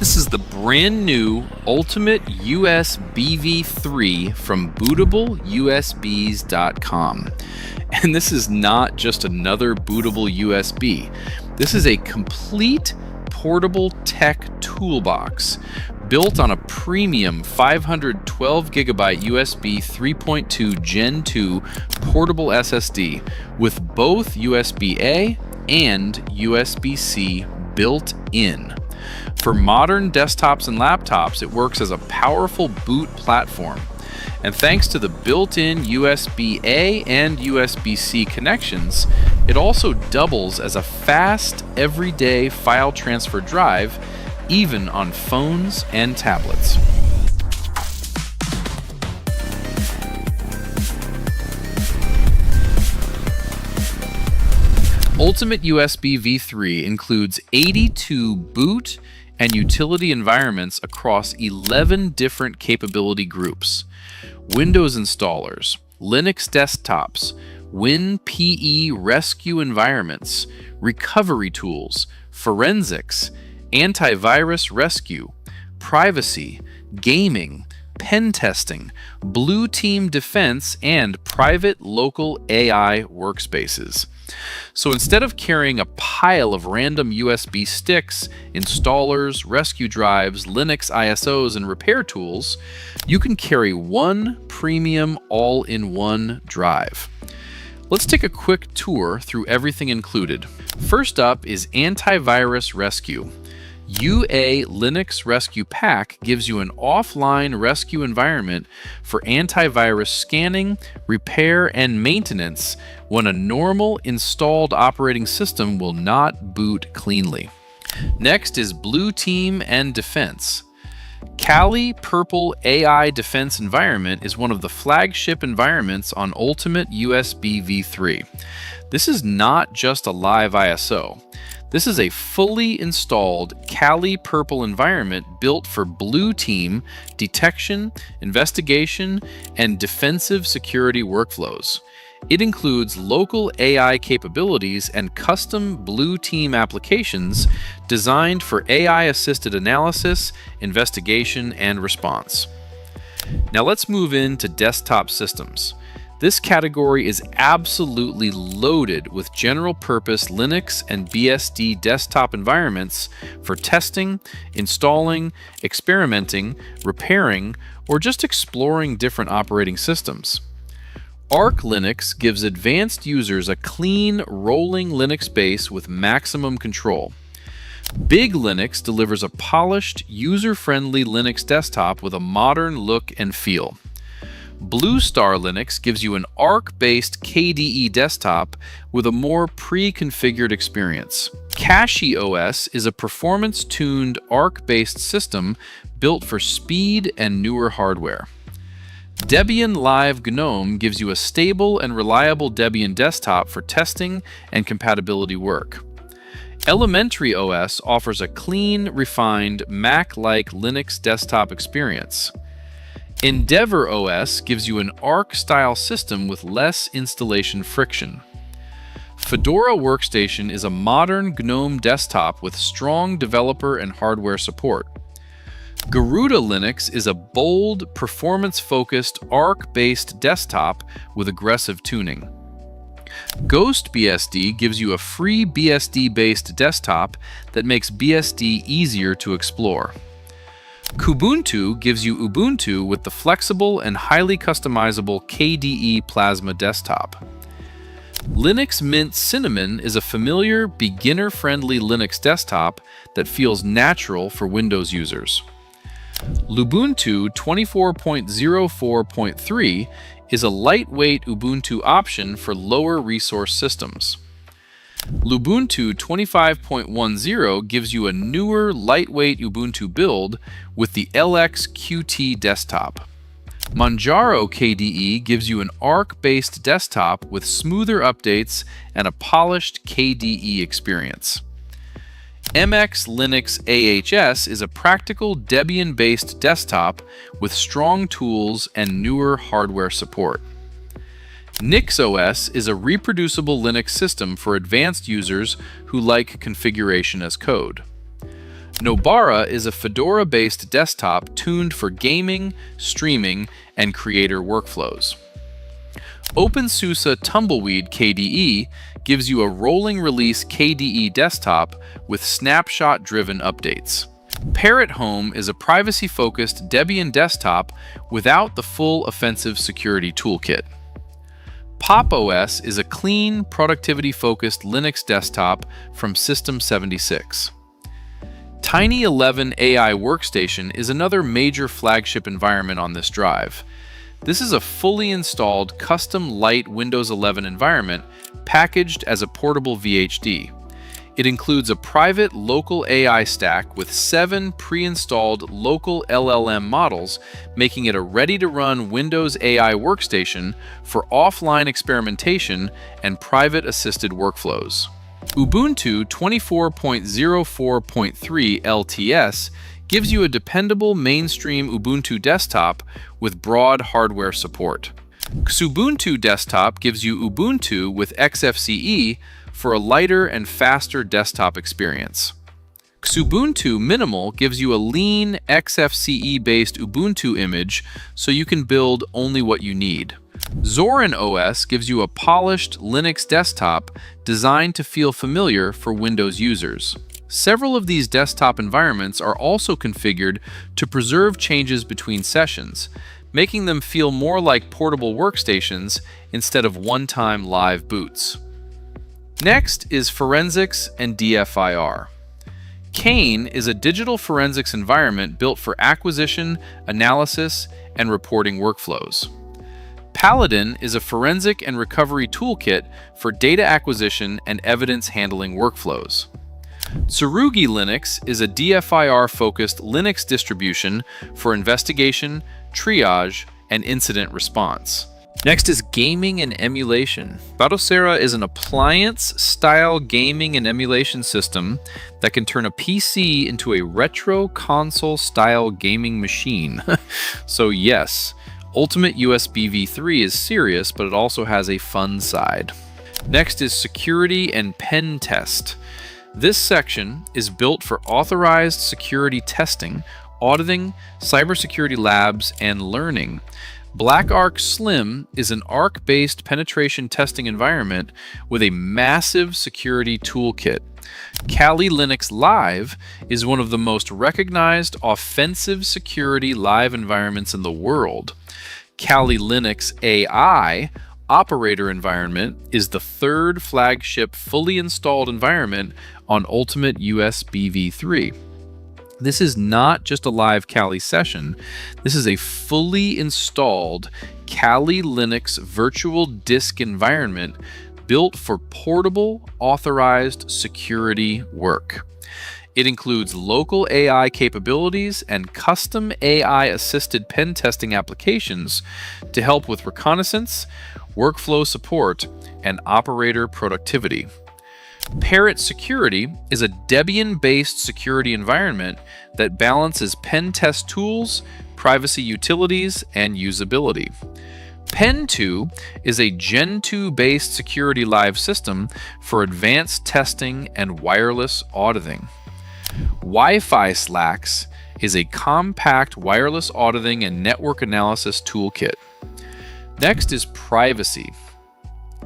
This is the brand new Ultimate USB v3 from bootable.usbs.com. And this is not just another bootable USB. This is a complete portable tech toolbox built on a premium 512 gigabyte USB 3.2 Gen 2 portable SSD with both USB-A and USB-C built in. For modern desktops and laptops, it works as a powerful boot platform. And thanks to the built-in USB-A and USB-C connections, it also doubles as a fast, everyday file transfer drive, even on phones and tablets. Ultimate USB v3 includes 82 boot and utility environments across 11 different capability groups: Windows installers, Linux desktops, WinPE rescue environments, recovery tools, forensics, antivirus rescue, privacy, gaming, pen testing, blue team defense, and private local AI workspaces. So instead of carrying a pile of random USB sticks, installers, rescue drives, Linux ISOs, and repair tools, you can carry one premium all-in-one drive. Let's take a quick tour through everything included. First up is Antivirus Rescue. UA Linux Rescue Pack gives you an offline rescue environment for antivirus scanning, repair, and maintenance when a normal installed operating system will not boot cleanly. Next is Blue Team and Defense. Kali Purple AI Defense Environment is one of the flagship environments on Ultimate USB v3. This is not just a live ISO. This is a fully installed Kali Purple environment built for blue team detection, investigation, and defensive security workflows. It includes local AI capabilities and custom blue team applications designed for AI-assisted analysis, investigation, and response. Now let's move into desktop systems. This category is absolutely loaded with general-purpose Linux and BSD desktop environments for testing, installing, experimenting, repairing, or just exploring different operating systems. Arch Linux gives advanced users a clean, rolling Linux base with maximum control. Big Linux delivers a polished, user-friendly Linux desktop with a modern look and feel. Blue Star Linux gives you an Arch-based KDE desktop with a more pre-configured experience. Kashi OS is a performance-tuned Arch-based system built for speed and newer hardware. Debian Live GNOME gives you a stable and reliable Debian desktop for testing and compatibility work. Elementary OS offers a clean, refined, Mac-like Linux desktop experience. Endeavor OS gives you an Arch-style system with less installation friction. Fedora Workstation is a modern GNOME desktop with strong developer and hardware support. Garuda Linux is a bold, performance-focused Arch-based desktop with aggressive tuning. Ghost BSD gives you a free BSD-based desktop that makes BSD easier to explore. Kubuntu gives you Ubuntu with the flexible and highly customizable KDE Plasma desktop. Linux Mint Cinnamon is a familiar, beginner-friendly Linux desktop that feels natural for Windows users. Lubuntu 24.04.3 is a lightweight Ubuntu option for lower resource systems. Lubuntu 25.10 gives you a newer, lightweight Ubuntu build with the LXQT desktop. Manjaro KDE gives you an Arch-based desktop with smoother updates and a polished KDE experience. MX Linux AHS is a practical Debian-based desktop with strong tools and newer hardware support. NixOS is a reproducible Linux system for advanced users who like configuration as code. Nobara is a Fedora-based desktop tuned for gaming, streaming, and creator workflows. OpenSUSE Tumbleweed KDE gives you a rolling release KDE desktop with snapshot-driven updates. Parrot Home is a privacy-focused Debian desktop without the full offensive security toolkit. Pop! OS is a clean, productivity-focused Linux desktop from System76. Tiny11 AI Workstation is another major flagship environment on this drive. This is a fully installed, custom light Windows 11 environment packaged as a portable VHD. It includes a private local AI stack with 7 pre-installed local LLM models, making it a ready-to-run Windows AI workstation for offline experimentation and private assisted workflows. Ubuntu 24.04.3 LTS gives you a dependable mainstream Ubuntu desktop with broad hardware support. Xubuntu Desktop gives you Ubuntu with XFCE for a lighter and faster desktop experience. Xubuntu Minimal gives you a lean XFCE-based Ubuntu image so you can build only what you need. Zorin OS gives you a polished Linux desktop designed to feel familiar for Windows users. Several of these desktop environments are also configured to preserve changes between sessions, making them feel more like portable workstations instead of one-time live boots. Next is Forensics and DFIR. Kane is a digital forensics environment built for acquisition, analysis, and reporting workflows. Paladin is a forensic and recovery toolkit for data acquisition and evidence handling workflows. Tsurugi Linux is a DFIR-focused Linux distribution for investigation, triage, and incident response. Next is gaming and emulation. Batocera is an appliance-style gaming and emulation system that can turn a PC into a retro console-style gaming machine. So yes, Ultimate USB v3 is serious, but it also has a fun side. Next is security and pen test. This section is built for authorized security testing, auditing, cybersecurity labs, and learning. BlackArc Slim is an ARC-based penetration testing environment with a massive security toolkit. Kali Linux Live is one of the most recognized offensive security live environments in the world. Kali Linux AI operator environment is the third flagship fully installed environment on Ultimate USB v3. This is not just a live Kali session. This is a fully installed Kali Linux virtual disk environment built for portable, authorized security work. It includes local AI capabilities and custom AI-assisted pen testing applications to help with reconnaissance, workflow support, and operator productivity. Parrot Security is a Debian-based security environment that balances pen test tools, privacy utilities, and usability. Pen2 is a Gen 2-based security live system for advanced testing and wireless auditing. Wi-Fi Slacks is a compact wireless auditing and network analysis toolkit. Next is privacy.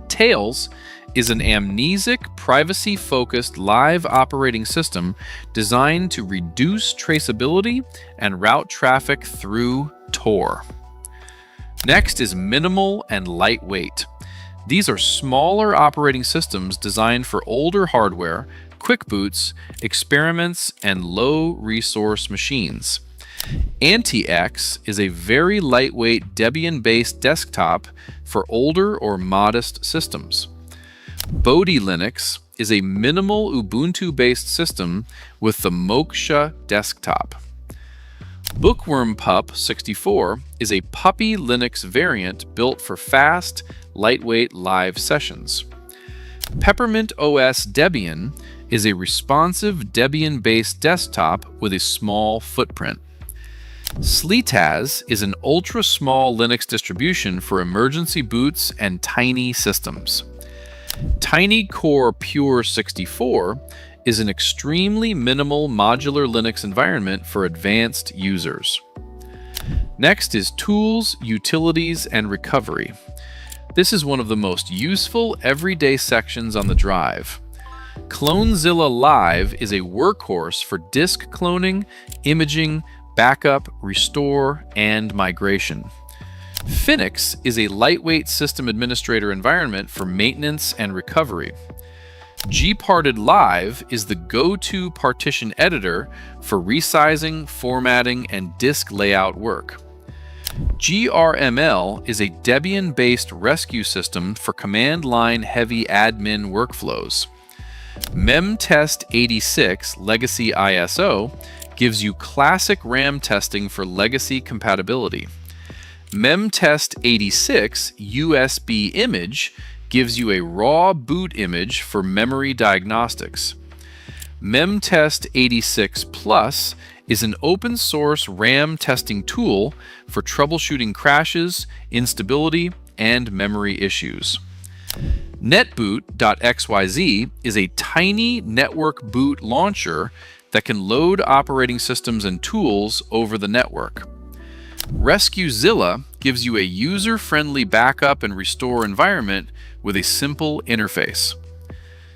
Tails is an amnesic, privacy-focused live operating system designed to reduce traceability and route traffic through Tor. Next is minimal and lightweight. These are smaller operating systems designed for older hardware, quick boots, experiments, and low-resource machines. AntiX is a very lightweight Debian-based desktop for older or modest systems. Bodhi Linux is a minimal Ubuntu-based system with the Moksha desktop. Bookworm Pup 64 is a Puppy Linux variant built for fast, lightweight live sessions. Peppermint OS Debian is a responsive Debian-based desktop with a small footprint. Sleetaz is an ultra-small Linux distribution for emergency boots and tiny systems. Tiny Core Pure 64 is an extremely minimal modular Linux environment for advanced users. Next is Tools, Utilities, and Recovery. This is one of the most useful everyday sections on the drive. CloneZilla Live is a workhorse for disk cloning, imaging, backup, restore, and migration. Phoenix is a lightweight system administrator environment for maintenance and recovery. Gparted Live is the go-to partition editor for resizing, formatting, and disk layout work. GRML is a Debian-based rescue system for command line heavy admin workflows. memtest86 Legacy ISO gives you classic RAM testing for legacy compatibility. memtest86 USB image gives you a raw boot image for memory diagnostics. memtest86 Plus is an open source RAM testing tool for troubleshooting crashes, instability, and memory issues. netboot.xyz is a tiny network boot launcher that can load operating systems and tools over the network. RescueZilla gives you a user-friendly backup and restore environment with a simple interface.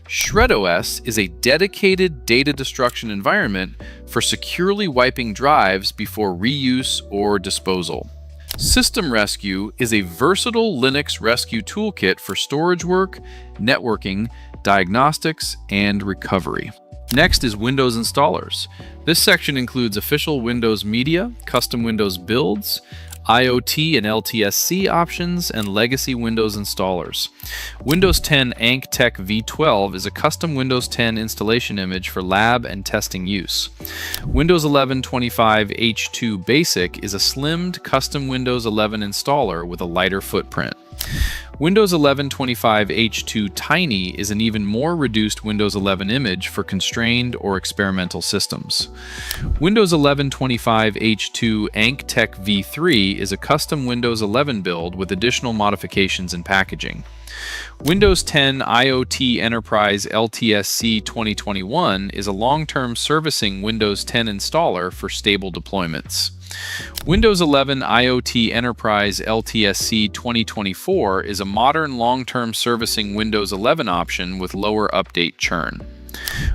ShredOS is a dedicated data destruction environment for securely wiping drives before reuse or disposal. System Rescue is a versatile Linux rescue toolkit for storage work, networking, diagnostics, and recovery. Next is Windows installers. This section includes official Windows media, custom Windows builds, IoT and LTSC options, and legacy Windows installers. Windows 10 AnkTech V12 is a custom Windows 10 installation image for lab and testing use. Windows 11 25 H2 Basic is a slimmed custom Windows 11 installer with a lighter footprint. Windows 11 25 H2 Tiny is an even more reduced Windows 11 image for constrained or experimental systems. Windows 11 25 H2 AnkTech V3 is a custom Windows 11 build with additional modifications and packaging. Windows 10 IoT Enterprise LTSC 2021 is a long-term servicing Windows 10 installer for stable deployments. Windows 11 IoT Enterprise LTSC 2024 is a modern long-term servicing Windows 11 option with lower update churn.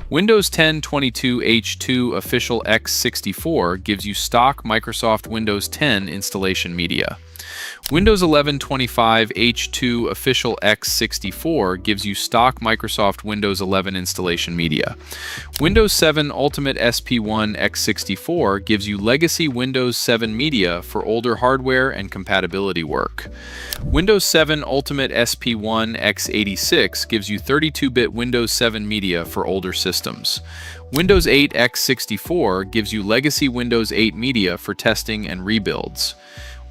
Windows 10 22 H2 Official X64 gives you stock Microsoft Windows 10 installation media. Windows 11 25 H2 Official X64 gives you stock Microsoft Windows 11 installation media. Windows 7 Ultimate SP1 X64 gives you legacy Windows 7 media for older hardware and compatibility work. Windows 7 Ultimate SP1 X86 gives you 32-bit Windows 7 media for older systems. Windows 8 X64 gives you legacy Windows 8 media for testing and rebuilds.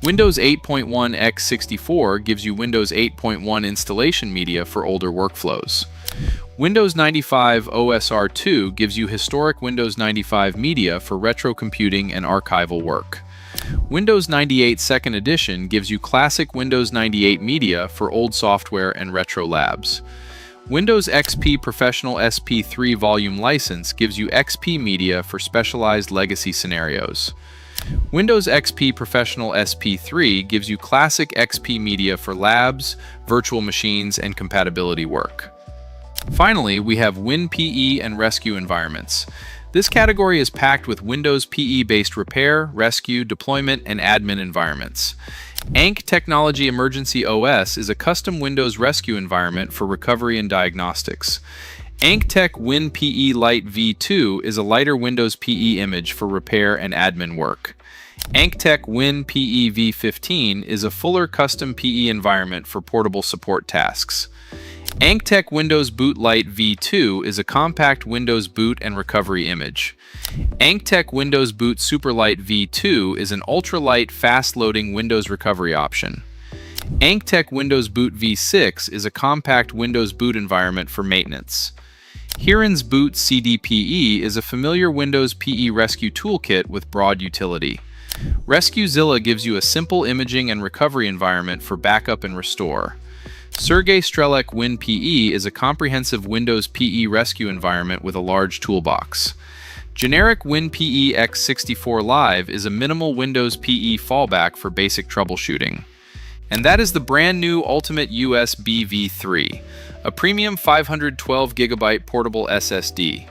Windows 8.1 x64 gives you Windows 8.1 installation media for older workflows. Windows 95 OSR2 gives you historic Windows 95 media for retro computing and archival work. Windows 98 2nd Edition gives you classic Windows 98 media for old software and retro labs. Windows XP Professional SP3 Volume License gives you XP media for specialized legacy scenarios. Windows XP Professional SP3 gives you classic XP media for labs, virtual machines, and compatibility work. Finally, we have WinPE and rescue environments. This category is packed with Windows PE-based repair, rescue, deployment, and admin environments. Ank Technology Emergency OS is a custom Windows rescue environment for recovery and diagnostics. AnkTech WinPE Lite V2 is a lighter Windows PE image for repair and admin work. AnkTech WinPE V15 is a fuller custom PE environment for portable support tasks. AnkTech Windows Boot Lite V2 is a compact Windows boot and recovery image. AnkTech Windows Boot Superlight V2 is an ultralight, fast-loading Windows recovery option. AnkTech Windows Boot V6 is a compact Windows boot environment for maintenance. Hiren's Boot CDPE is a familiar Windows PE rescue toolkit with broad utility. RescueZilla gives you a simple imaging and recovery environment for backup and restore. Sergey Strelec WinPE is a comprehensive Windows PE rescue environment with a large toolbox. Generic WinPE x64 Live is a minimal Windows PE fallback for basic troubleshooting. And that is the brand new Ultimate USB v3, a premium 512GB portable SSD.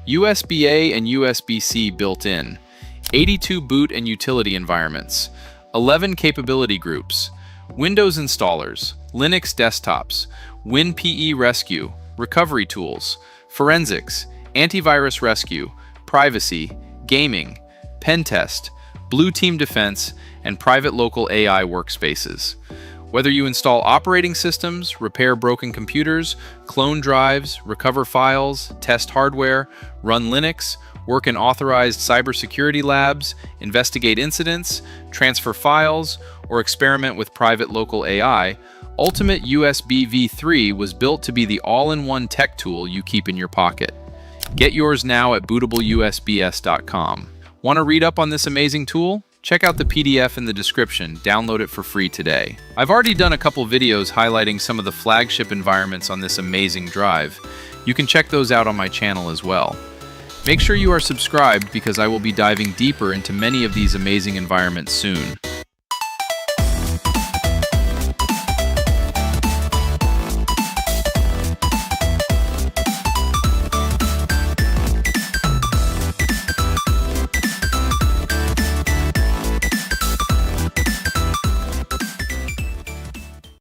USB-A and USB-C built in, 82 boot and utility environments, 11 capability groups, Windows installers, Linux desktops, WinPE rescue, recovery tools, forensics, antivirus rescue, privacy, gaming, pen test, blue team defense, and private local AI workspaces. Whether you install operating systems, repair broken computers, clone drives, recover files, test hardware, run Linux, work in authorized cybersecurity labs, investigate incidents, transfer files, or experiment with private local AI, Ultimate USB v3 was built to be the all-in-one tech tool you keep in your pocket. Get yours now at bootableusbs.com. Want to read up on this amazing tool? Check out the PDF in the description. Download it for free today. I've already done a couple videos highlighting some of the flagship environments on this amazing drive. You can check those out on my channel as well. Make sure you are subscribed because I will be diving deeper into many of these amazing environments soon.